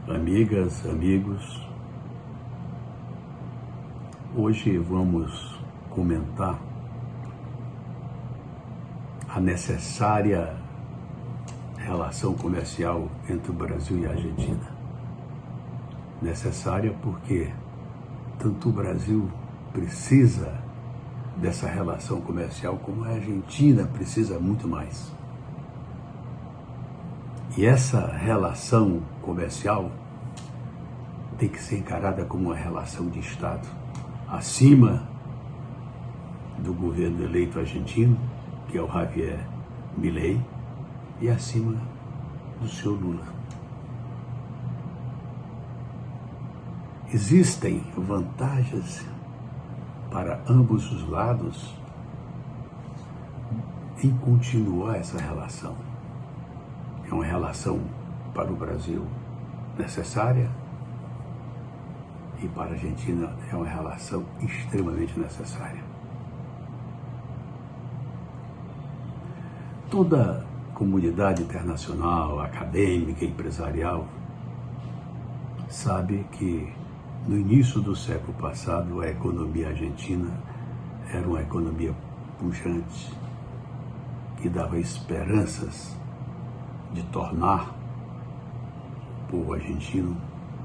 Amigas, amigos, hoje vamos comentar a necessária relação comercial entre o Brasil e a Argentina. Necessária porque tanto o Brasil precisa dessa relação comercial como a Argentina precisa muito mais. E essa relação comercial tem que ser encarada como uma relação de Estado, acima do governo eleito argentino, que é o Javier Milei, e acima do senhor Lula. Existem vantagens para ambos os lados em continuar essa relação. É uma relação para o Brasil necessária e para a Argentina é uma relação extremamente necessária. Toda comunidade internacional, acadêmica e empresarial sabe que no início do século passado a economia argentina era uma economia pujante que dava esperanças de tornar o povo argentino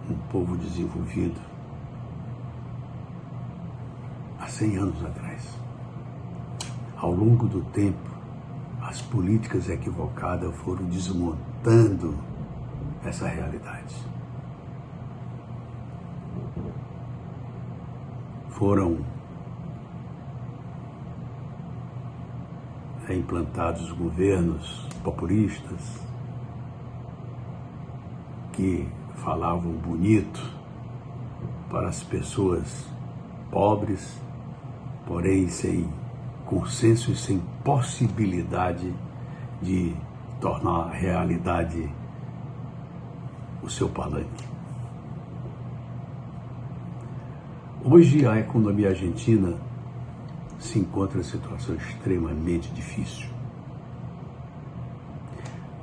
um povo desenvolvido há 100 anos atrás. Ao longo do tempo, as políticas equivocadas foram desmontando essa realidade. Foram implantados governos populistas que falavam bonito para as pessoas pobres, porém sem consenso e sem possibilidade de tornar realidade o seu palanque. Hoje a economia argentina se encontra em situação extremamente difícil.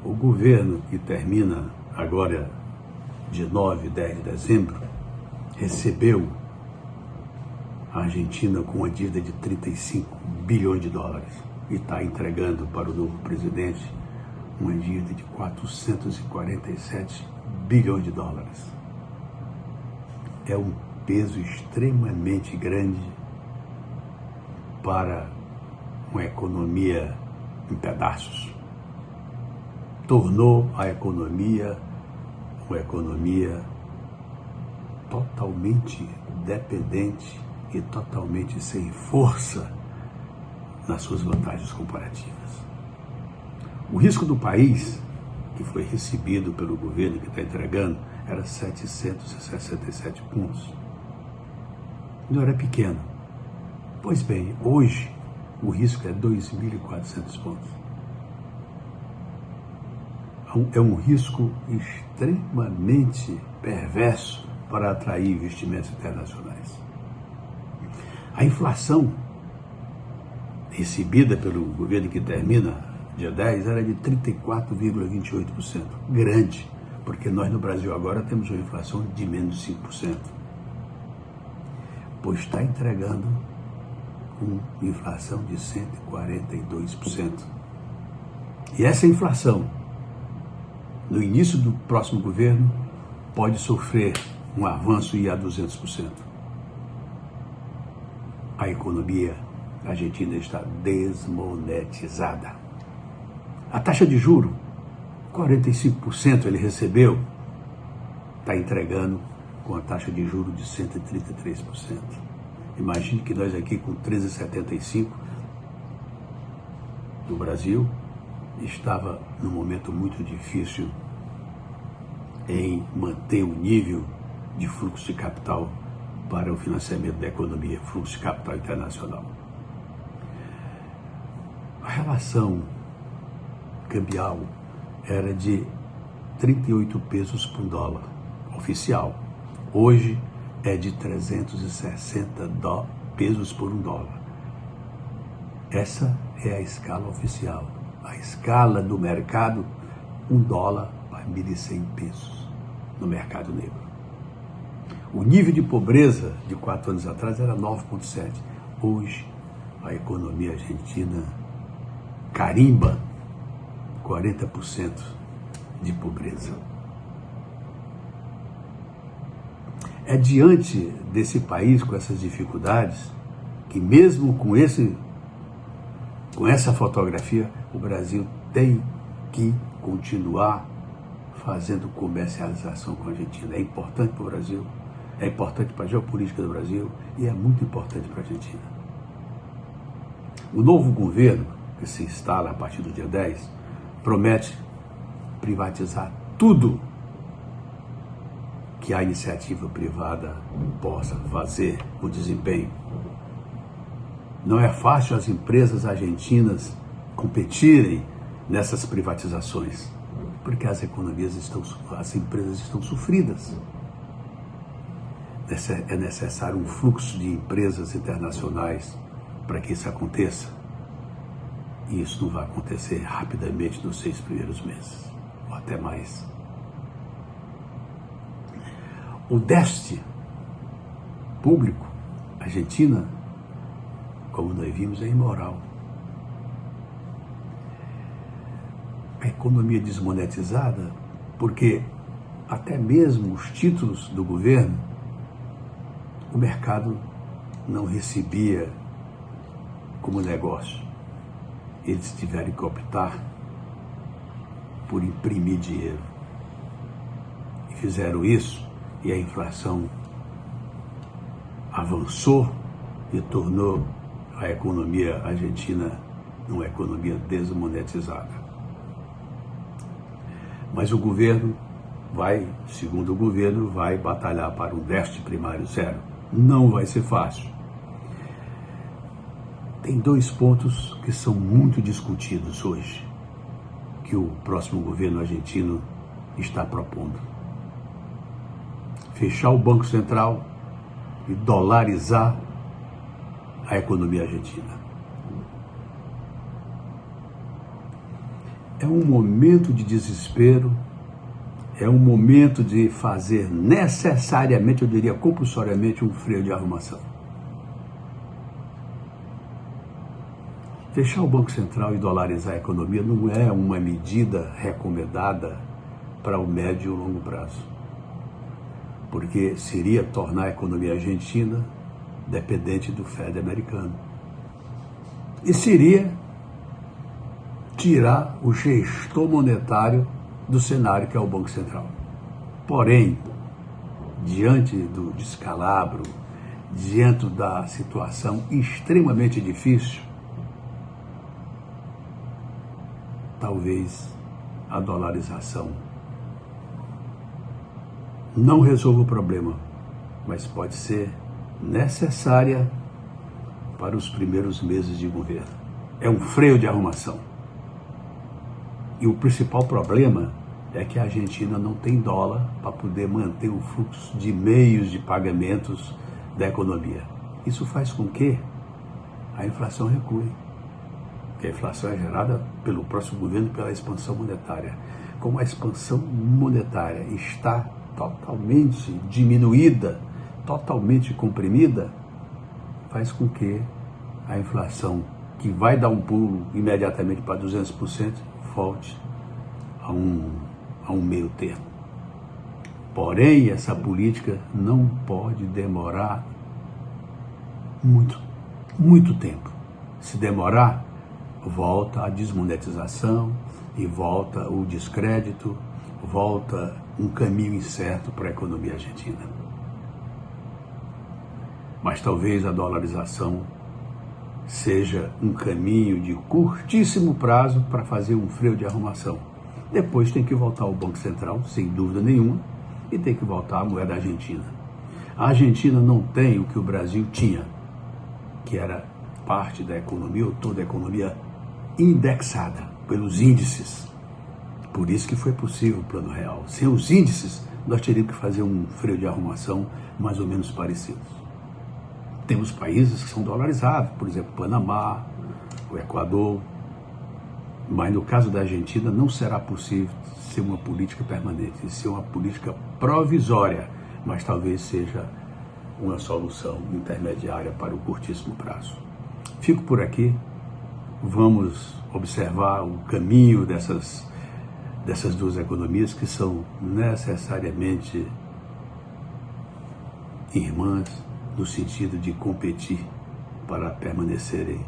O governo que termina agora de 9 e 10 de dezembro recebeu a Argentina com uma dívida de 35 bilhões de dólares e está entregando para o novo presidente uma dívida de 447 bilhões de dólares. É um peso extremamente grande para uma economia em pedaços. Tornou a economia uma economia totalmente dependente e totalmente sem força nas suas vantagens comparativas. O risco do país, que foi recebido pelo governo que está entregando, era 767 pontos. Não era pequeno. Pois bem, hoje o risco é 2.400 pontos. É um risco extremamente perverso para atrair investimentos internacionais. A inflação recebida pelo governo que termina dia 10 era de 34,28%. Grande, porque nós no Brasil agora temos uma inflação de menos de 5%. Pois está entregando com inflação de 142%. E essa inflação, no início do próximo governo, pode sofrer um avanço e a 200%. A economia argentina está desmonetizada. A taxa de juro, 45% ele recebeu, está entregando com a taxa de juro de 133%. Imagine que nós aqui com 13,75% do Brasil estava num momento muito difícil em manter o nível de fluxo de capital para o financiamento da economia, fluxo de capital internacional. A relação cambial era de 38 pesos por dólar oficial. Hoje é de 360 pesos por um dólar. Essa é a escala oficial. A escala do mercado, $1 para 1.100 pesos. no mercado negro. O nível de pobreza de 4 anos atrás era 9,7. Hoje, a economia argentina carimba 40% de pobreza. É diante desse país com essas dificuldades que, mesmo com essa fotografia, o Brasil tem que continuar fazendo comercialização com a Argentina. É importante para o Brasil, é importante para a geopolítica do Brasil e é muito importante para a Argentina. O novo governo, que se instala a partir do dia 10, promete privatizar tudo que a iniciativa privada possa fazer o desempenho. Não é fácil as empresas argentinas competirem nessas privatizações, porque as empresas estão sofridas. É necessário um fluxo de empresas internacionais para que isso aconteça. E isso não vai acontecer rapidamente nos 6 primeiros meses, ou até mais. O déficit público, Argentina, como nós vimos, é imoral. A economia desmonetizada, porque até mesmo os títulos do governo, o mercado não recebia como negócio. Eles tiveram que optar por imprimir dinheiro. E fizeram isso, e a inflação avançou e tornou a economia argentina uma economia desmonetizada. Mas o governo segundo o governo, vai batalhar para um déficit primário zero. Não vai ser fácil. Tem 2 pontos que são muito discutidos hoje, que o próximo governo argentino está propondo. Fechar o Banco Central e dolarizar a economia argentina. É um momento de desespero, é um momento de fazer necessariamente, eu diria compulsoriamente, um freio de arrumação. Fechar o Banco Central e dolarizar a economia não é uma medida recomendada para o médio e o longo prazo, porque seria tornar a economia argentina dependente do Fed americano. E seria tirar o gestor monetário do cenário que é o Banco Central. Porém, diante do descalabro, diante da situação extremamente difícil, talvez a dolarização não resolva o problema, mas pode ser necessária para os primeiros meses de governo. É um freio de arrumação. E o principal problema é que a Argentina não tem dólar para poder manter o fluxo de meios de pagamentos da economia. Isso faz com que a inflação recue. Porque a inflação é gerada pelo próximo governo pela expansão monetária. Como a expansão monetária está totalmente diminuída, totalmente comprimida, faz com que a inflação, que vai dar um pulo imediatamente para 200%, volte a um meio termo. Porém, essa política não pode demorar muito tempo. Se demorar, volta a desmonetização e volta o descrédito, volta um caminho incerto para a economia argentina. Mas talvez a dolarização seja um caminho de curtíssimo prazo para fazer um freio de arrumação. Depois tem que voltar ao Banco Central, sem dúvida nenhuma, e tem que voltar a moeda argentina. A Argentina não tem o que o Brasil tinha, que era parte da economia, ou toda a economia, indexada pelos índices. Por isso que foi possível o Plano Real. Sem os índices, nós teríamos que fazer um freio de arrumação mais ou menos parecido. Temos países que são dolarizados, por exemplo, o Panamá, o Equador, Mas no caso da Argentina não será possível ser uma política permanente, ser uma política provisória, mas talvez seja uma solução intermediária para o curtíssimo prazo. Fico por aqui, vamos observar o caminho dessas duas economias que são necessariamente irmãs no sentido de competir para permanecerem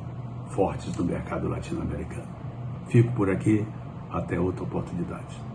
fortes no mercado latino-americano. Fico por aqui, até outra oportunidade.